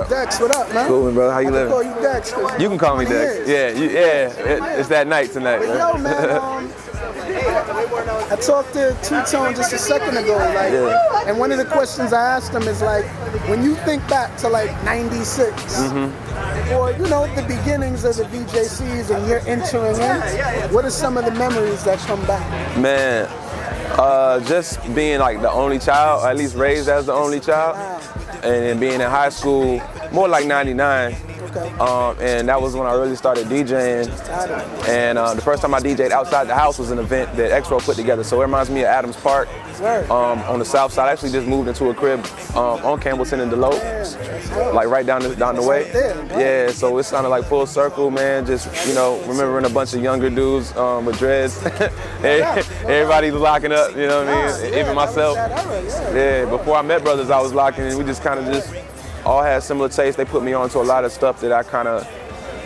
Dex, what up, man? Cool, brother. How you living? I can call you Dex. You can call me Dex. Yeah, it's that night tonight. But yo, man, I talked to Two-Tone just a second ago, and one of the questions I asked him is like, when you think back to like '96, or the beginnings of the VJCs, and you're entering in, what are some of the memories that come back? Man, just being like the only child, or at least raised as the only child, and then being in high school, more like '99. And that was when I really started DJing. And the first time I DJed outside the house was an event that X-Row put together. So it reminds me of Adams Park on the south side. I actually just moved into a crib on Campbellton and Deloach, like right down the way. Yeah, so it sounded like full circle, man. Just, remembering a bunch of younger dudes with dreads. Everybody was locking up, you know what I mean? Even myself. Yeah, before I met brothers, I was locking, and we just kind of all had similar tastes. They put me on to a lot of stuff that I kind of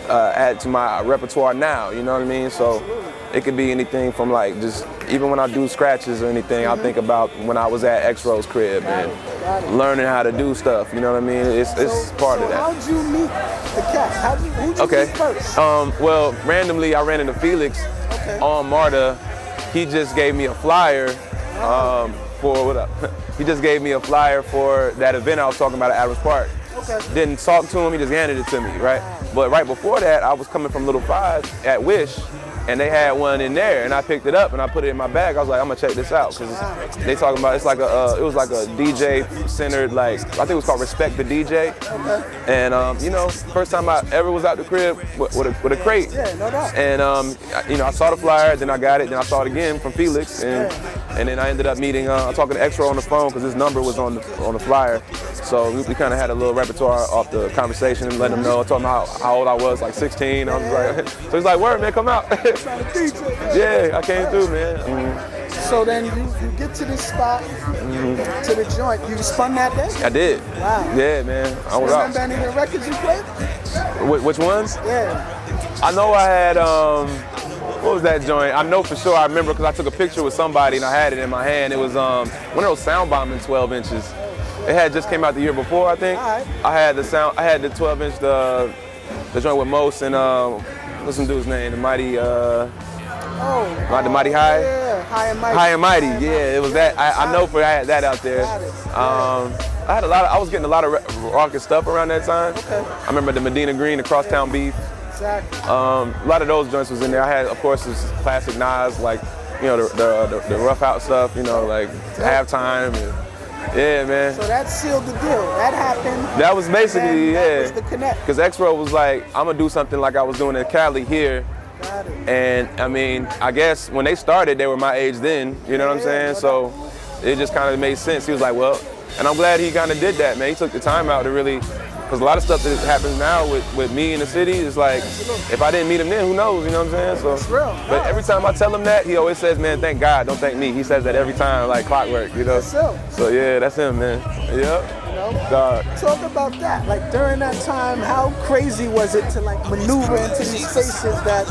add to my repertoire now, you know what I mean? So it could be anything from like just, even when I do scratches or anything, I think about when I was at X-Row's crib and learning how to do stuff, you know what I mean? It's part of that. How'd you meet the cat? Who'd you meet first? Well, randomly I ran into Felix on MARTA. He just gave me a flyer He just gave me a flyer for that event I was talking about at Adams Park. Didn't talk to him, he just handed it to me, right? But right before that, I was coming from Little Five at Wish, and they had one in there, and I picked it up and I put it in my bag. I was like, I'm gonna check this out, because they talking about, it was like a DJ-centered, like, I think it was called Respect the DJ. And first time I ever was out the crib with a crate. Yeah, no doubt. And I saw the flyer, then I got it, then I saw it again from Felix, and then I ended up meeting, talking to X-Row on the phone, because his number was on the flyer. So we kind of had a little repertoire off the conversation and let him know. I told him how old I was, like 16. I was like, so he's like, word, man, come out. Yeah, I came through, man. So then you get to this spot, to the joint. You spun that day? I did. Wow. Yeah, man. I was out. Remember any of the records you played? Which ones? Yeah. I know I had, what was that joint? I know for sure I remember because I took a picture with somebody and I had it in my hand. It was one of those sound bombing 12 inches. It had just came out the year before, I think. Right. I had the 12-inch, the joint with Mos and what's some dude's name? The Mighty, the Mighty High? Yeah, High and Mighty. High and Mighty, yeah, it was that. I know I had that out there. I was getting a lot of rockin' stuff around that time. I remember the Medina Green, the Crosstown Beef. Exactly. A lot of those joints was in there. I had, of course, this classic Nas, like, the rough out stuff, like Halftime. Yeah, man. So that sealed the deal. That happened. That was basically, that was the connect. Because X-Row was like, I'm gonna do something like I was doing in Cali here. Got it. And I mean, I guess when they started, they were my age then, you know what I'm saying? So it just kind of made sense. He was like, well, and I'm glad he kind of did that, man. He took the time out to really, because a lot of stuff that happens now with me in the city is like, if I didn't meet him then, who knows, you know what I'm saying? So, that's real. But every time I tell him that, he always says, man, thank God, don't thank me. He says that every time, like clockwork, you know? That's him. So yeah, that's him, man. Yep. Talk about that. Like during that time, how crazy was it to like maneuver into these spaces that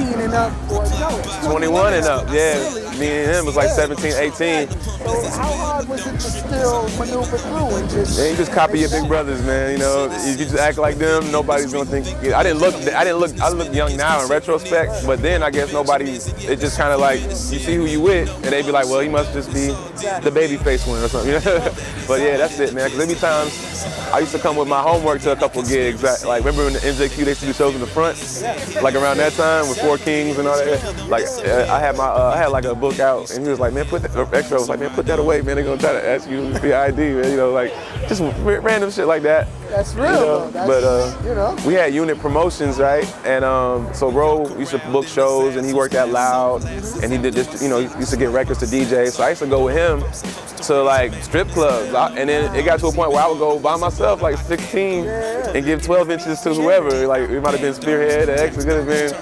18 and up, or no, 21 and up, yeah. Me and him was like 17, 18. So how hard was it to still maneuver through and just? Man, you just copy your big brothers, man. If you just act like them, nobody's gonna think. I look young now in retrospect, but then I guess it just kind of like, you see who you with, and they be like, well, he must just be the baby face one or something. But yeah, that's it, man. Because every time I used to come with my homework to a couple gigs. Like remember when the MJQ they used to do shows in the front, like around that time with Four Kings and all that. Like I had like a book out, and he was like, man, X-Row was like, man, put that away, man. They're gonna try to ask you for your ID, man. Like just random shit like that. That's real, But we had unit promotions, right? And so Ro used to book shows, and he worked at Loud, and he did this, he used to get records to DJ. So I used to go with him to like strip clubs, and then it got to a point where I would go by myself, like 16, and give 12 inches to whoever. Like it might have been Spearhead, or X, it could have been,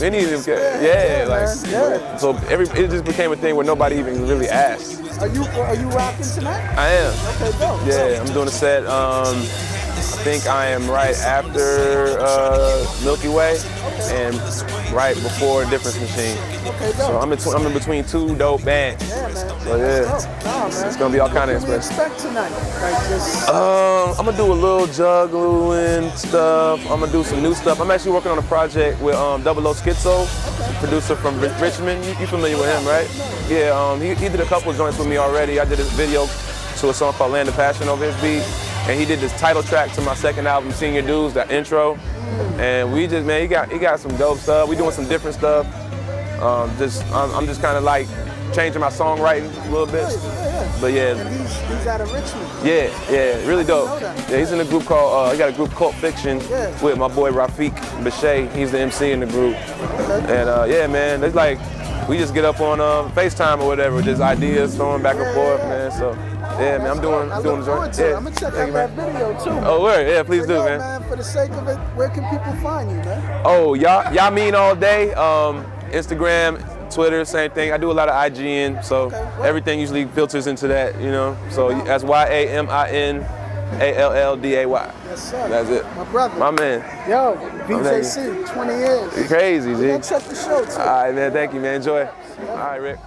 any of them. So it just became a thing where nobody even really asked. Are you rocking tonight? I am. Okay, dope. Yeah, I'm doing a set think I am right after Milky Way and right before Difference Machine. Okay, so I'm in between two dope bands. Yeah, man. So yeah, it's gonna be all kind of What expressive. can we expect tonight? Like just... I'm gonna do a little juggling stuff. I'm gonna do some new stuff. I'm actually working on a project with Double O Schizo, producer from Richmond. You familiar with him, right? Yeah, he did a couple of joints with me already. I did a video to a song called Land of Passion over his beat. And he did this title track to my second album, Senior Dudes, that intro. And we just, man, he got some dope stuff. We doing some different stuff. I'm just kind of like changing my songwriting a little bit. But yeah. And he's out of Richmond. Yeah, really dope. Yeah, he's in a group called, he got a group Cult Fiction with my boy Rafiq Bachet. He's the MC in the group. And yeah, man, it's like, we just get up on FaceTime or whatever, just ideas throwing back and forth, man. So yeah, man, I'm doing the joint. Yeah. I'm gonna check out that video too. Man. Oh, word, yeah, please do, man. For the sake of it, where can people find you, man? Oh, Yamin all day. Instagram, Twitter, same thing. I do a lot of IGN, so everything usually filters into that, you know. So that's YAMINALLDAY. Yes, sir. That's it. My brother. My man. Yo, BJC, 20 years. Crazy, G. Check the show too. All right, man. Thank you, man. Enjoy. All right, Rick.